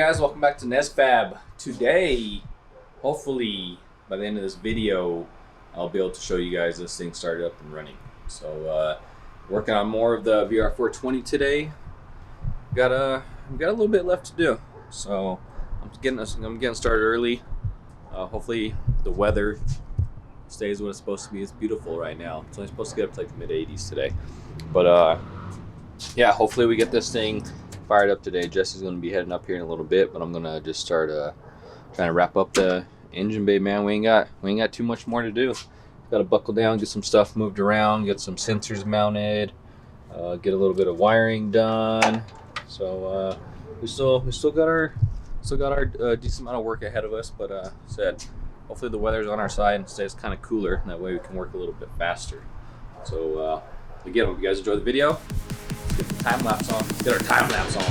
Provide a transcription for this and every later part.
guys, welcome back to NesFab. Today, hopefully by the end of this video, I'll be able to show you guys this thing started up and running. So working on more of the VR-420 today. Got a little bit left to do. So I'm getting started early. Hopefully the weather stays what it's supposed to be. It's beautiful right now. It's only supposed to get up to like the mid-80s today. But yeah, hopefully we get this thing fired up today. Jesse's going to be heading up here in a little bit, but I'm going to just start trying to wrap up the engine bay, man. We ain't got too much more to do. Got to buckle down, get some stuff moved around, get some sensors mounted, get a little bit of wiring done. So we still got our decent amount of work ahead of us, but said hopefully the weather's on our side and stays kind of cooler, and that way we can work a little bit faster. So again, hope you guys enjoy the video. Let's get the time lapse on. Let's get our time lapse on.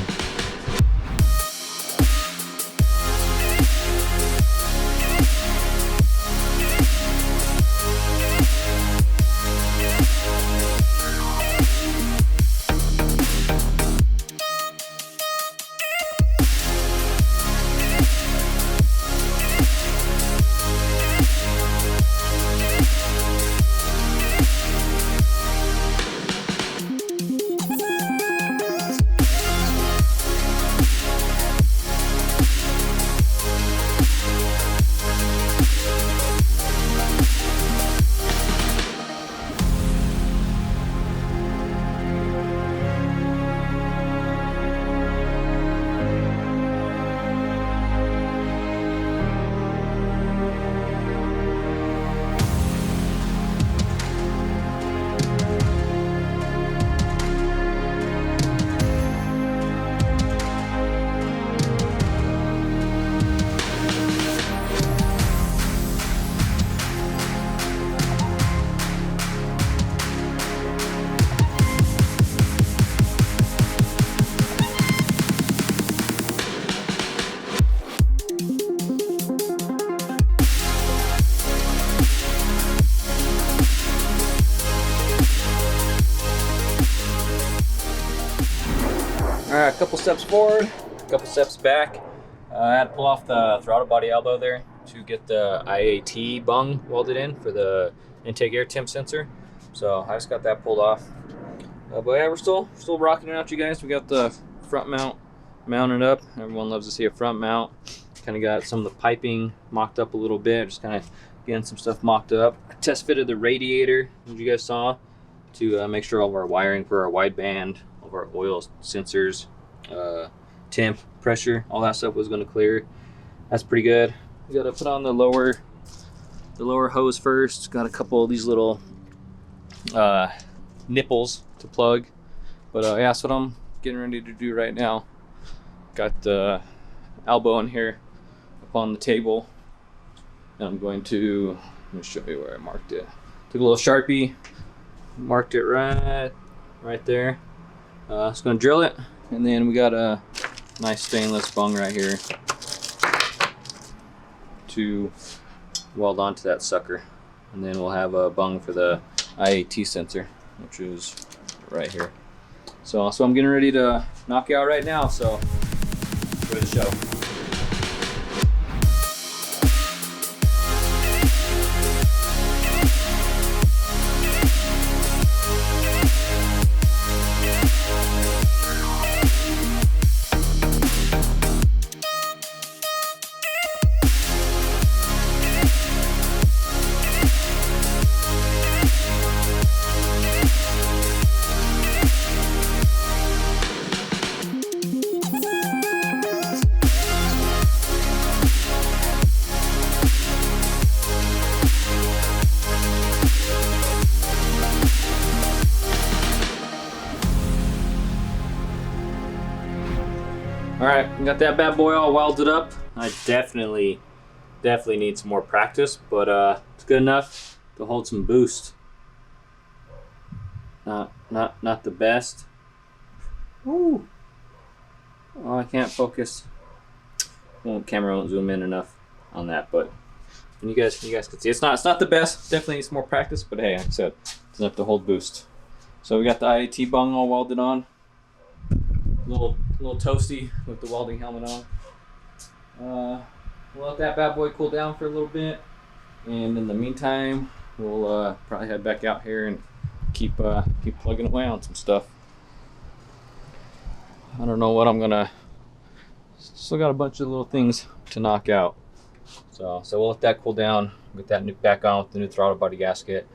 Alright, a couple steps forward, a couple steps back. I had to pull off the throttle body elbow there to get the IAT bung welded in for the intake air temp sensor. So I just got that pulled off. But yeah, we're still rocking it out, you guys. We got the front mount mounted up. Everyone loves to see a front mount. Kind of got some of the piping mocked up a little bit. Just kind of getting some stuff mocked up. I test fitted the radiator, as you guys saw, to make sure all of our wiring for our wideband, all of our oil sensors, temp, pressure, all that stuff was going to clear. That's pretty good. We got to put on the lower hose first. Got a couple of these little nipples to plug, but yeah, that's what I'm getting ready to do right now. Got the elbow in here up on the table, and I'm going to, let me show you where I marked it. Took a little Sharpie, marked it right there. Just gonna drill it, and then we got a nice stainless bung right here to weld onto that sucker, and then we'll have a bung for the IAT sensor, which is right here. So I'm getting ready to knock you out right now, so enjoy the show. All right, got that bad boy all welded up. I definitely need some more practice, but it's good enough to hold some boost. Not the best. Ooh. Oh, I can't focus. Camera won't zoom in enough on that, but you guys can see it's not the best. Definitely needs more practice, but hey, like I said, it's enough to hold boost. So we got the IAT bung all welded on. A little toasty with the welding helmet on. we'll let that bad boy cool down for a little bit, and in the meantime, we'll probably head back out here and keep plugging away on some stuff. I don't know what I'm gonna. Still got a bunch of little things to knock out. So we'll let that cool down. Get that new back on with the new throttle body gasket.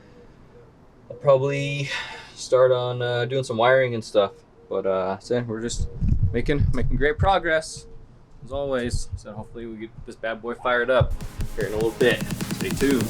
I'll probably start on doing some wiring and stuff. But so we're just making great progress as always. So hopefully we get this bad boy fired up here in a little bit. Stay tuned.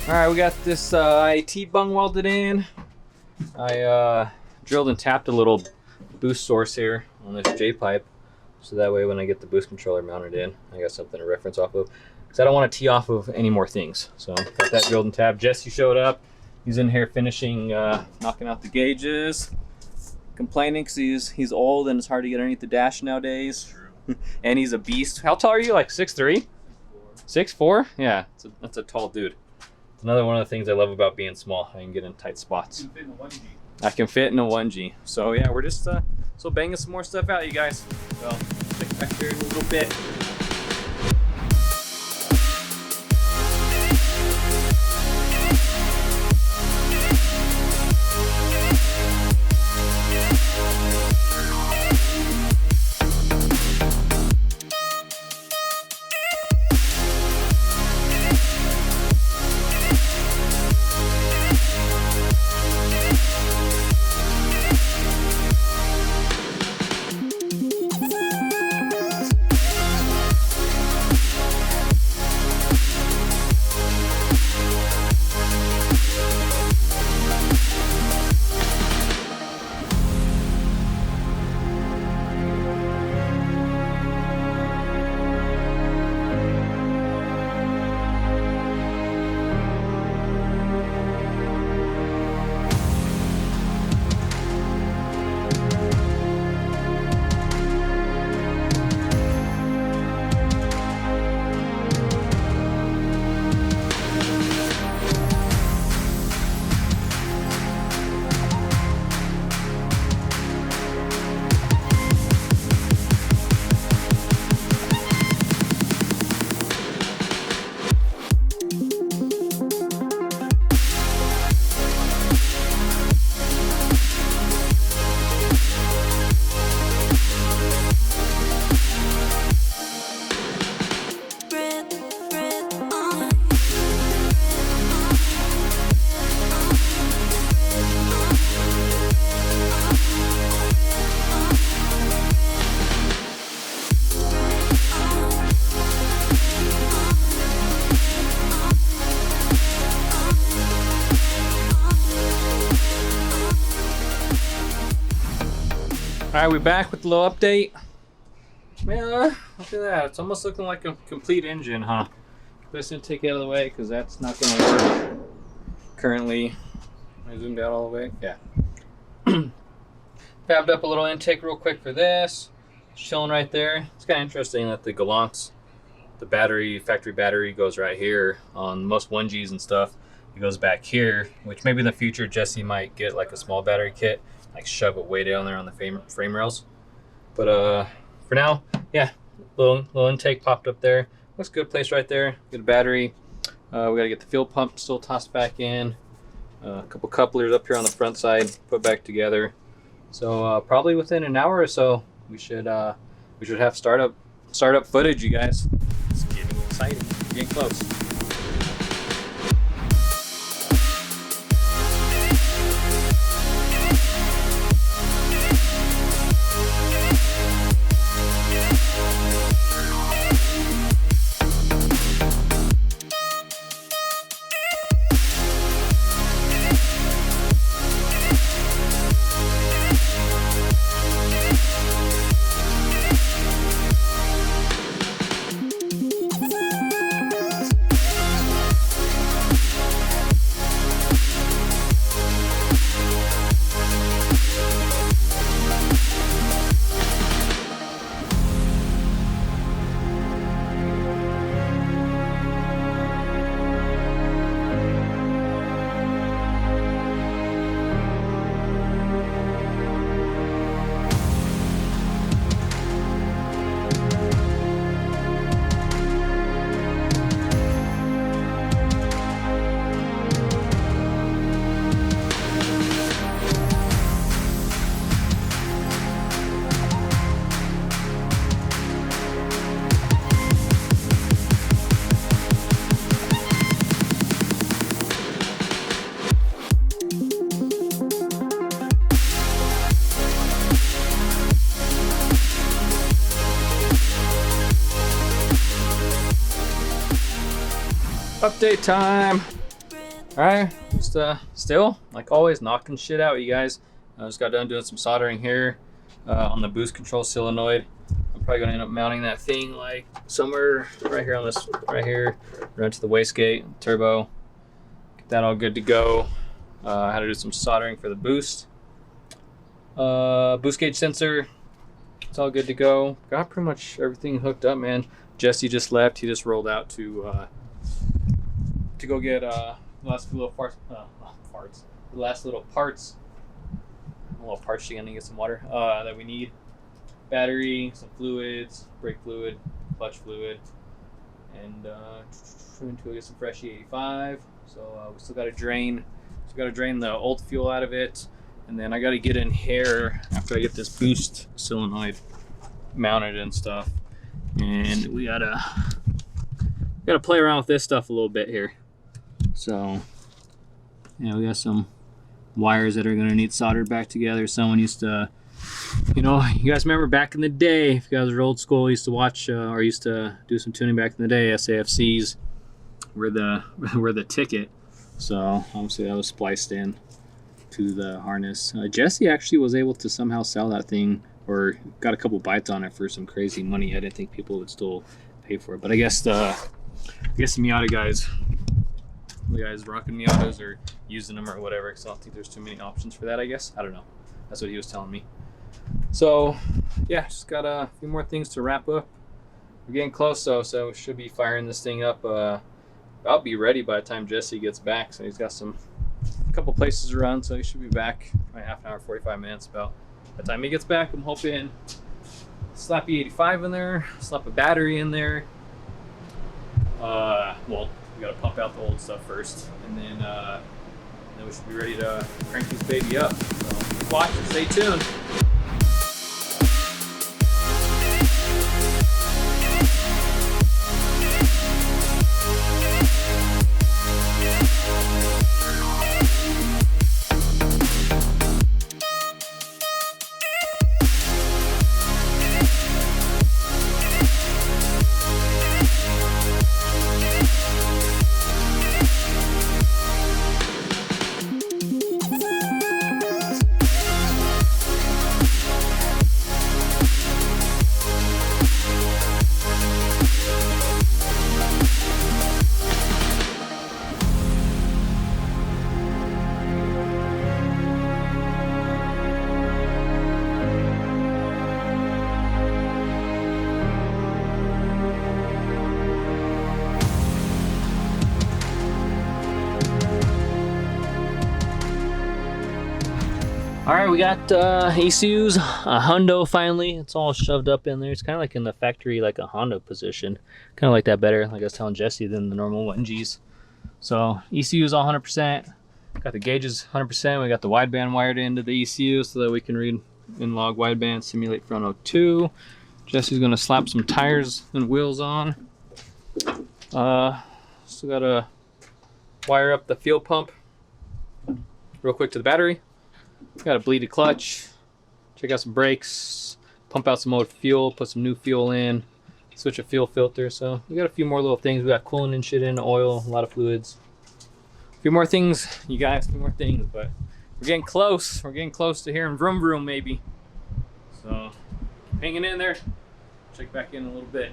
Alright, we got this IAT bung welded in. I drilled and tapped a little boost source here on this J-pipe, so that way when I get the boost controller mounted in, I got something to reference off of. Because I don't want to tee off of any more things. So got that drilled and tapped. Jesse showed up. He's in here finishing, knocking out the gauges. Complaining because he's old and it's hard to get underneath the dash nowadays. True. And he's a beast. How tall are you? Like 6'3"? 6'4"? Yeah, that's a tall dude. It's another one of the things I love about being small. I can get in tight spots. I can fit in a 1G. So yeah, we're just still banging some more stuff out, you guys. So check back here in a little bit. Alright, we're back with a little update. Man, look at that. It's almost looking like a complete engine, huh? Let's take it out of the way because that's not going to work. Currently, I zoomed out all the way. Yeah. Fabbed up a little intake real quick for this. It's chilling right there. It's kind of interesting that the Galants, the battery, factory battery goes right here. On most 1Gs and stuff, it goes back here, which maybe in the future Jesse might get like a small battery kit, like shove it way down there on the frame rails. But for now, yeah, little intake popped up there. Looks good, place right there. Get a battery. We gotta get the fuel pump still tossed back in. A couple couplers up here on the front side, put back together. So probably within an hour or so, we should have startup footage, you guys. It's getting exciting. We're getting close. Update time. All right, just still like always knocking shit out, you guys. I just got done doing some soldering here on the boost control solenoid. I'm probably gonna end up mounting that thing like somewhere right here on this, right here, run to the wastegate, turbo. Get that all good to go. I had to do some soldering for the boost. Boost gauge sensor, it's all good to go. Got pretty much everything hooked up, man. Jesse just left. He just rolled out to go get the last little parts. The last little parts. A little parts. You're gonna get some water that we need. Battery, some fluids, brake fluid, clutch fluid, and to go get some fresh E85. So we still got to drain. So got to drain the old fuel out of it, and then I got to get in here after I get this boost solenoid mounted and stuff. And we gotta play around with this stuff a little bit here. So yeah, we got some wires that are gonna need soldered back together. Someone used to, you know, you guys remember back in the day, if you guys are old school, used to watch or used to do some tuning back in the day, SAFCs were the ticket. So obviously that was spliced in to the harness. Jesse actually was able to somehow sell that thing, or got a couple bites on it for some crazy money. I didn't think people would still pay for it, but I guess the Miata guys, the guys rocking Miatas or using them or whatever, because I don't think there's too many options for that, I guess. I don't know. That's what he was telling me. So yeah, just got a few more things to wrap up. We're getting close though, so we should be firing this thing up. I'll be ready by the time Jesse gets back. So he's got a couple places to run, so he should be back by half an hour, 45 minutes about. By the time he gets back, I'm hoping slap E85 in there, slap a battery in there. Well, we gotta pump out the old stuff first, and then we should be ready to crank this baby up. So watch and stay tuned. All right, we got ECUs, a hundo finally. It's all shoved up in there. It's kind of like in the factory, like a Honda position. Kind of like that better, like I was telling Jesse, than the normal 1Gs. So ECUs all 100%. Got the gauges 100%. We got the wideband wired into the ECU so that we can read in log wideband, simulate front O2. Jesse's gonna slap some tires and wheels on. Still gotta wire up the fuel pump real quick to the battery. Got a bleeded clutch, check out some brakes, pump out some old fuel, put some new fuel in, switch a fuel filter. So we got a few more little things. We got coolant and shit in, oil, a lot of fluids. A few more things, you guys, a few more things, but we're getting close. We're getting close to hearing vroom vroom maybe. So hanging in there. Check back in a little bit.